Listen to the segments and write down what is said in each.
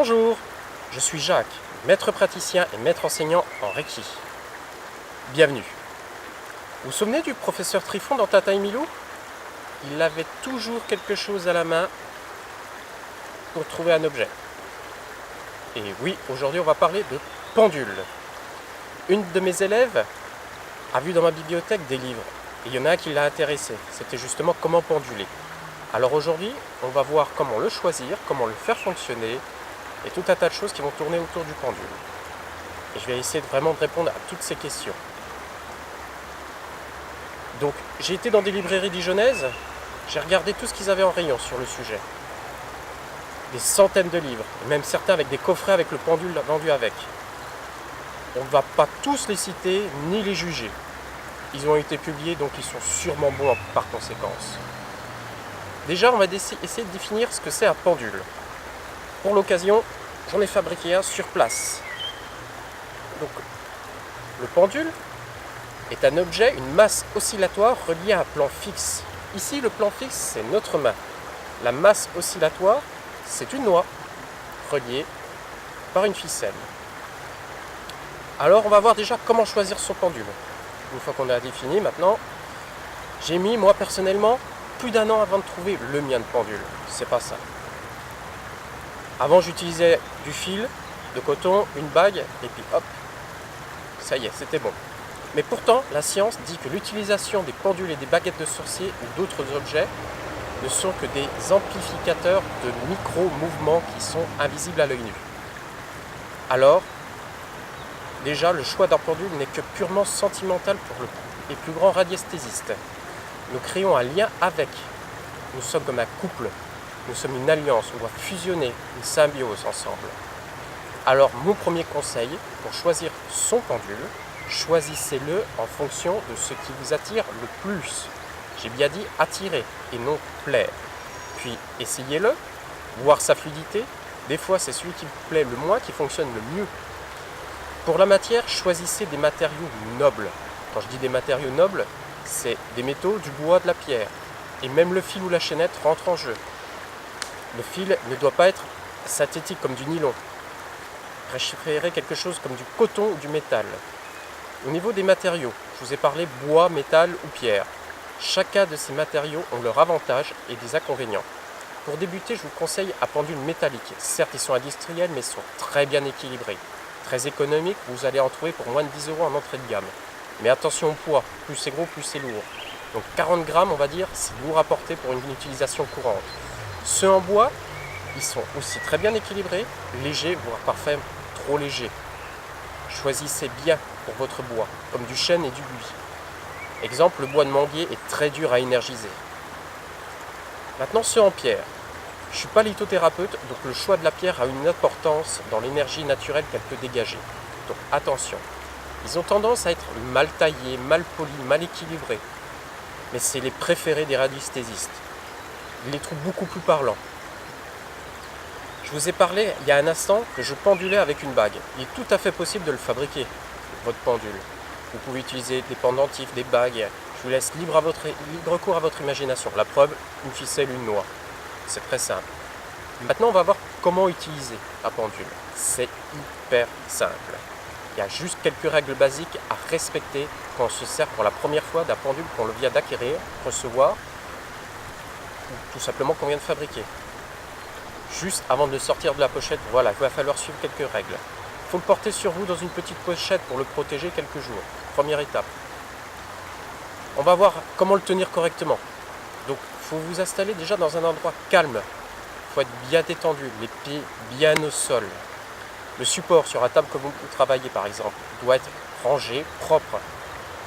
Bonjour, je suis Jacques, maître praticien et maître enseignant en Reiki. Bienvenue. Vous vous souvenez du professeur Trifon dans Tata et Milou? Il avait toujours quelque chose à la main pour trouver un objet. Et oui, aujourd'hui on va parler de pendule. Une de mes élèves a vu dans ma bibliothèque des livres. Et il y en a un qui l'a intéressé. C'était justement comment penduler. Alors aujourd'hui, on va voir comment le choisir, comment le faire fonctionner, et tout un tas de choses qui vont tourner autour du pendule. Et je vais essayer vraiment de répondre à toutes ces questions. Donc, j'ai été dans des librairies dijonnaises, j'ai regardé tout ce qu'ils avaient en rayon sur le sujet. Des centaines de livres, et même certains avec des coffrets avec le pendule vendu avec. On ne va pas tous les citer, ni les juger. Ils ont été publiés, donc ils sont sûrement bons par conséquence. Déjà, on va essayer de définir ce que c'est un pendule. Pour l'occasion, j'en ai fabriqué un sur place. Donc, le pendule est un objet, une masse oscillatoire reliée à un plan fixe. Ici, le plan fixe, c'est notre main. La masse oscillatoire, c'est une noix reliée par une ficelle. Alors, on va voir déjà comment choisir son pendule. Une fois qu'on a défini, maintenant, j'ai mis, moi personnellement, plus d'1 an avant de trouver le mien de pendule. C'est pas ça. Avant, j'utilisais du fil, de coton, une bague, et puis hop, ça y est, c'était bon. Mais pourtant, la science dit que l'utilisation des pendules et des baguettes de sorcier ou d'autres objets ne sont que des amplificateurs de micro-mouvements qui sont invisibles à l'œil nu. Alors, déjà, le choix d'un pendule n'est que purement sentimental pour les plus grands radiesthésistes. Nous créons un lien avec. Nous sommes comme un couple. Nous sommes une alliance, on doit fusionner, une symbiose ensemble. Alors, mon premier conseil, pour choisir son pendule, choisissez-le en fonction de ce qui vous attire le plus. J'ai bien dit attirer et non plaire. Puis, essayez-le, voir sa fluidité. Des fois, c'est celui qui vous plaît le moins qui fonctionne le mieux. Pour la matière, choisissez des matériaux nobles. Quand je dis des matériaux nobles, c'est des métaux, du bois, de la pierre. Et même le fil ou la chaînette rentrent en jeu. Le fil ne doit pas être synthétique comme du nylon. Préférez quelque chose comme du coton ou du métal. Au niveau des matériaux, je vous ai parlé bois, métal ou pierre. Chacun de ces matériaux ont leurs avantages et des inconvénients. Pour débuter, je vous conseille un pendule métallique. Certes, ils sont industriels, mais ils sont très bien équilibrés. Très économiques, vous allez en trouver pour moins de 10 € en entrée de gamme. Mais attention au poids, plus c'est gros, plus c'est lourd. Donc 40 grammes, on va dire, c'est lourd à porter pour une utilisation courante. Ceux en bois, ils sont aussi très bien équilibrés, légers, voire parfois trop légers. Choisissez bien pour votre bois, comme du chêne et du buis. Exemple, le bois de manguier est très dur à énergiser. Maintenant, ceux en pierre. Je ne suis pas lithothérapeute, donc le choix de la pierre a une importance dans l'énergie naturelle qu'elle peut dégager. Donc attention, ils ont tendance à être mal taillés, mal polis, mal équilibrés. Mais c'est les préférés des radiesthésistes. Ils les trouvent beaucoup plus parlants. Je vous ai parlé il y a un instant que je pendulais avec une bague. Il est tout à fait possible de le fabriquer, votre pendule. Vous pouvez utiliser des pendentifs, des bagues. Je vous laisse libre cours à votre imagination. La preuve, une ficelle, une noix. C'est très simple. Maintenant, on va voir comment utiliser un pendule. C'est hyper simple. Il y a juste quelques règles basiques à respecter quand on se sert pour la première fois d'un pendule qu'on vient d'acquérir, recevoir, ou tout simplement qu'on vient de fabriquer. Juste avant de le sortir de la pochette, voilà, il va falloir suivre quelques règles. Il faut le porter sur vous dans une petite pochette pour le protéger quelques jours. Première étape. On va voir comment le tenir correctement. Donc, il faut vous installer déjà dans un endroit calme. Il faut être bien détendu, les pieds bien au sol. Le support sur la table que vous travaillez, par exemple, doit être rangé, propre.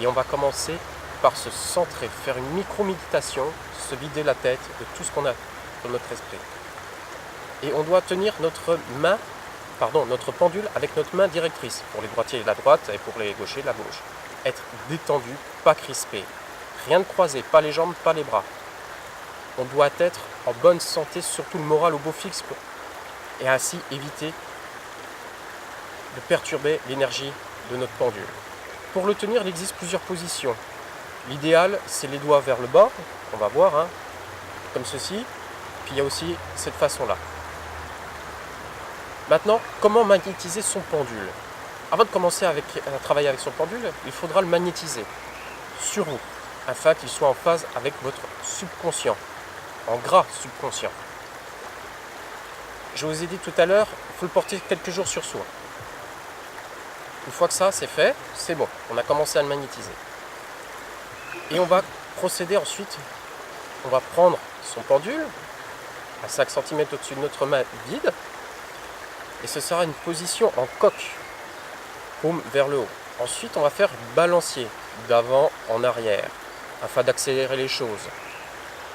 Et on va commencer par se centrer, faire une micro-méditation, se vider la tête de tout ce qu'on a dans notre esprit. Et on doit tenir notre pendule avec notre main directrice. Pour les droitiers, la droite, et pour les gauchers, la gauche. Être détendu, pas crispé. Rien de croisé, pas les jambes, pas les bras. On doit être en bonne santé, surtout le moral au beau fixe, et ainsi éviter de perturber l'énergie de notre pendule. Pour le tenir, il existe plusieurs positions. L'idéal, c'est les doigts vers le bas, on va voir, comme ceci. Puis il y a aussi cette façon-là. Maintenant, comment magnétiser son pendule? Avant de commencer à travailler avec son pendule, il faudra le magnétiser sur vous, afin qu'il soit en phase avec votre subconscient, en gras subconscient. Je vous ai dit tout à l'heure, il faut le porter quelques jours sur soi. Une fois que ça c'est fait, c'est bon, on a commencé à le magnétiser. Et on va procéder ensuite, on va prendre son pendule, à 5 cm au-dessus de notre main vide, et ce sera une position en coque, paume vers le haut. Ensuite, on va faire balancier d'avant en arrière, afin d'accélérer les choses.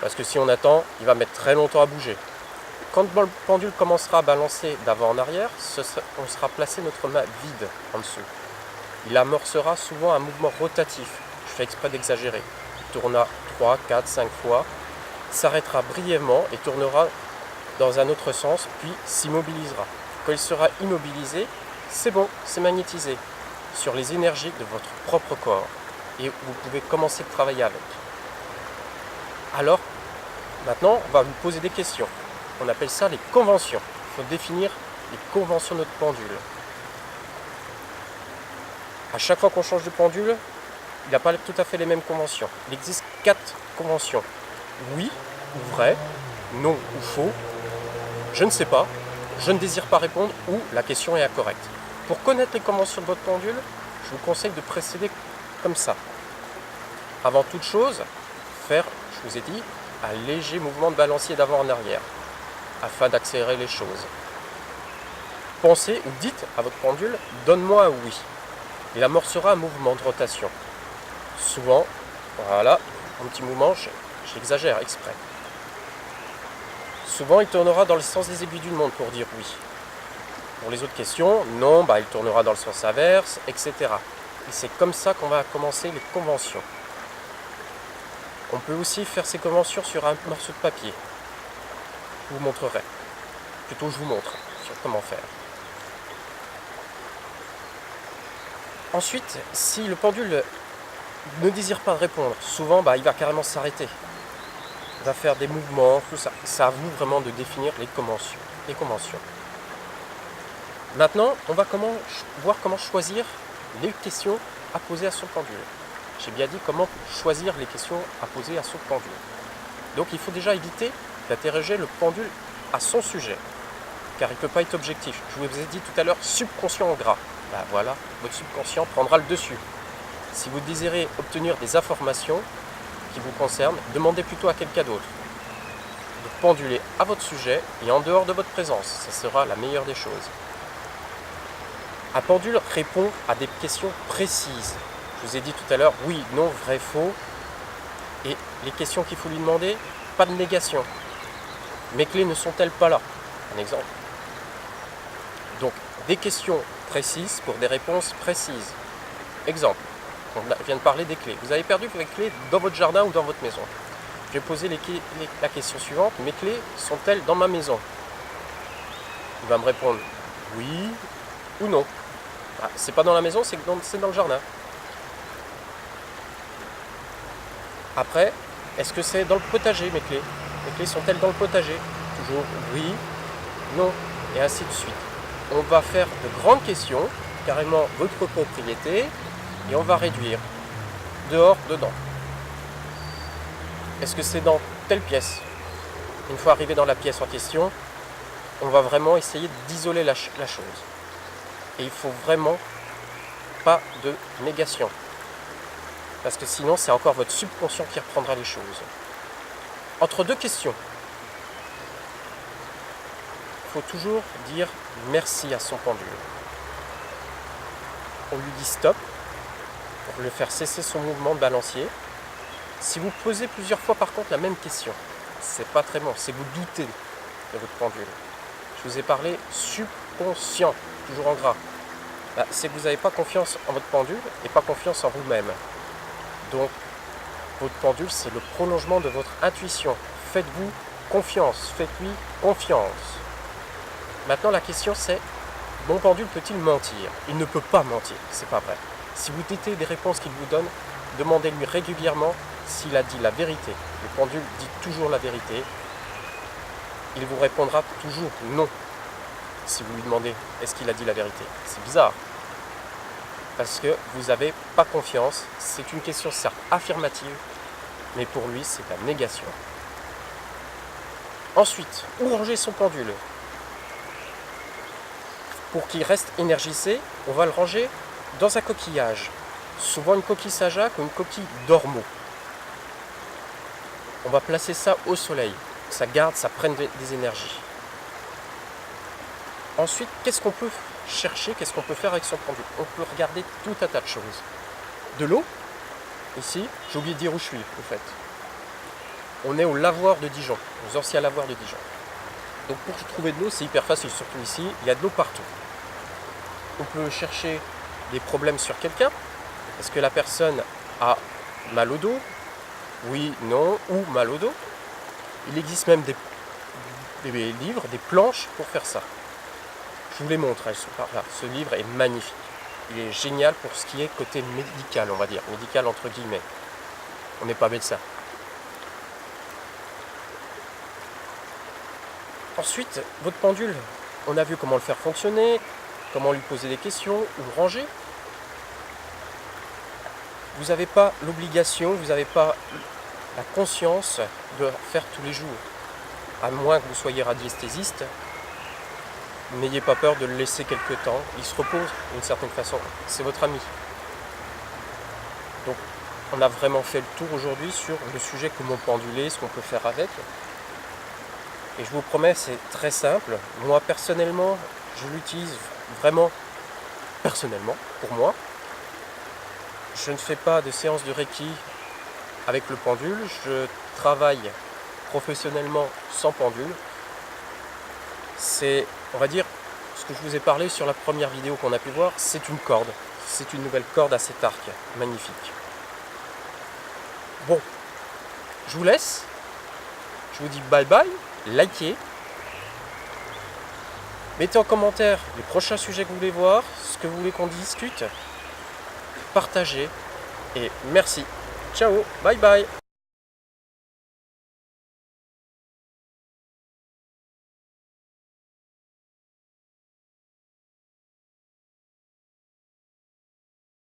Parce que si on attend, il va mettre très longtemps à bouger. Quand le pendule commencera à balancer d'avant en arrière, on sera placé notre main vide en dessous. Il amorcera souvent un mouvement rotatif. Je fais exprès d'exagérer. Il tournera 3, 4, 5 fois, s'arrêtera brièvement et tournera dans un autre sens, puis s'immobilisera. Quand il sera immobilisé, c'est bon, c'est magnétisé sur les énergies de votre propre corps. Et vous pouvez commencer de travailler avec. Alors, maintenant, on va vous poser des questions. On appelle ça les conventions. Il faut définir les conventions de notre pendule. À chaque fois qu'on change de pendule, il n'a pas tout à fait les mêmes conventions. Il existe 4 conventions. Oui ou vrai, non ou faux, je ne sais pas, je ne désire pas répondre ou la question est incorrecte. Pour connaître les conventions de votre pendule, je vous conseille de procéder comme ça. Avant toute chose, faire, je vous ai dit, un léger mouvement de balancier d'avant en arrière, afin d'accélérer les choses. Pensez ou dites à votre pendule, donne-moi un oui. Il amorcera un mouvement de rotation. Souvent, voilà, un petit mouvement, j'exagère exprès. Souvent, il tournera dans le sens des aiguilles d'une montre pour dire oui. Pour les autres questions, non, il tournera dans le sens inverse, etc. Et c'est comme ça qu'on va commencer les conventions. On peut aussi faire ces conventions sur un morceau de papier. Je vous montrerai. Plutôt, je vous montre sur comment faire. Ensuite, si le pendule ne désire pas répondre, souvent, il va carrément s'arrêter. Il va faire des mouvements, tout ça. C'est à vous vraiment de définir les conventions. Maintenant, on va voir comment choisir les questions à poser à son pendule. J'ai bien dit comment choisir les questions à poser à son pendule. Donc il faut déjà éviter d'interroger le pendule à son sujet, car il ne peut pas être objectif. Je vous ai dit tout à l'heure, subconscient en gras. Voilà, votre subconscient prendra le dessus. Si vous désirez obtenir des informations qui vous concernent, demandez plutôt à quelqu'un d'autre de penduler à votre sujet et en dehors de votre présence. Ce sera la meilleure des choses. Un pendule répond à des questions précises. Je vous ai dit tout à l'heure, oui, non, vrai, faux. Et les questions qu'il faut lui demander, pas de négation. Mes clés ne sont-elles pas là? Un exemple. Donc, des questions précises pour des réponses précises. Exemple, on vient de parler des clés. Vous avez perdu les clés dans votre jardin ou dans votre maison. Je vais poser la question suivante. Mes clés sont-elles dans ma maison? Il va me répondre oui ou non. C'est pas dans la maison, c'est dans le jardin. Après, est-ce que c'est dans le potager mes clés? Mes clés sont-elles dans le potager? Toujours oui, non, et ainsi de suite. On va faire de grandes questions, carrément votre propriété, et on va réduire dehors, dedans. Est-ce que c'est dans telle pièce? Une fois arrivé dans la pièce en question, on va vraiment essayer d'isoler la chose. Et il faut vraiment pas de négation. Parce que sinon, c'est encore votre subconscient qui reprendra les choses. Entre deux questions, il faut toujours dire merci à son pendule. On lui dit stop, pour le faire cesser son mouvement de balancier. Si vous posez plusieurs fois par contre la même question, c'est pas très bon, c'est que vous doutez de votre pendule. Je vous ai parlé subconscient, toujours en gras. C'est que vous n'avez pas confiance en votre pendule et pas confiance en vous-même. Donc, votre pendule, c'est le prolongement de votre intuition. Faites-vous confiance, faites-lui confiance. Maintenant, la question c'est, mon pendule peut-il mentir? Il ne peut pas mentir, c'est pas vrai. Si vous doutez des réponses qu'il vous donne, demandez-lui régulièrement s'il a dit la vérité. Le pendule dit toujours la vérité. Il vous répondra toujours non. si vous lui demandez est-ce qu'il a dit la vérité. C'est bizarre. Parce que vous n'avez pas confiance. C'est une question certes affirmative, mais pour lui, c'est la négation. Ensuite, où ranger son pendule? Pour qu'il reste énergisé, on va le ranger dans un coquillage. Souvent une coquille Saint-Jacques ou une coquille d'ormeau. On va placer ça au soleil. Ça garde, ça prenne des énergies. Ensuite, qu'est-ce qu'on peut chercher, qu'est-ce qu'on peut faire avec son pendule? On peut regarder tout un tas de choses. De l'eau, ici, j'ai oublié de dire où je suis, en fait. On est au lavoir de Dijon, aux anciens lavoirs de Dijon. Donc pour trouver de l'eau, c'est hyper facile, surtout ici, il y a de l'eau partout. On peut chercher des problèmes sur quelqu'un. Est-ce que la personne a mal au dos? Oui, non, ou mal au dos. Il existe même des livres, des planches pour faire ça. Je vous les montre, elles sont par là. Ce livre est magnifique. Il est génial pour ce qui est côté médical, on va dire. Médical entre guillemets. On n'est pas médecin. Ensuite, votre pendule, on a vu comment le faire fonctionner, comment lui poser des questions, où le ranger. Vous n'avez pas l'obligation, vous n'avez pas la conscience de le faire tous les jours. À moins que vous soyez radiesthésiste, n'ayez pas peur de le laisser quelque temps. Il se repose d'une certaine façon. C'est votre ami. Donc, on a vraiment fait le tour aujourd'hui sur le sujet comment penduler, ce qu'on peut faire avec. Et je vous promets, c'est très simple. Moi, personnellement, je l'utilise vraiment personnellement, pour moi. Je ne fais pas de séance de Reiki avec le pendule. Je travaille professionnellement sans pendule. C'est, on va dire, ce que je vous ai parlé sur la première vidéo qu'on a pu voir, c'est une corde. C'est une nouvelle corde à cet arc. Magnifique. Bon, je vous laisse. Je vous dis bye bye. Likez. Mettez en commentaire les prochains sujets que vous voulez voir, ce que vous voulez qu'on discute. Partagez. Et merci. Ciao. Bye bye.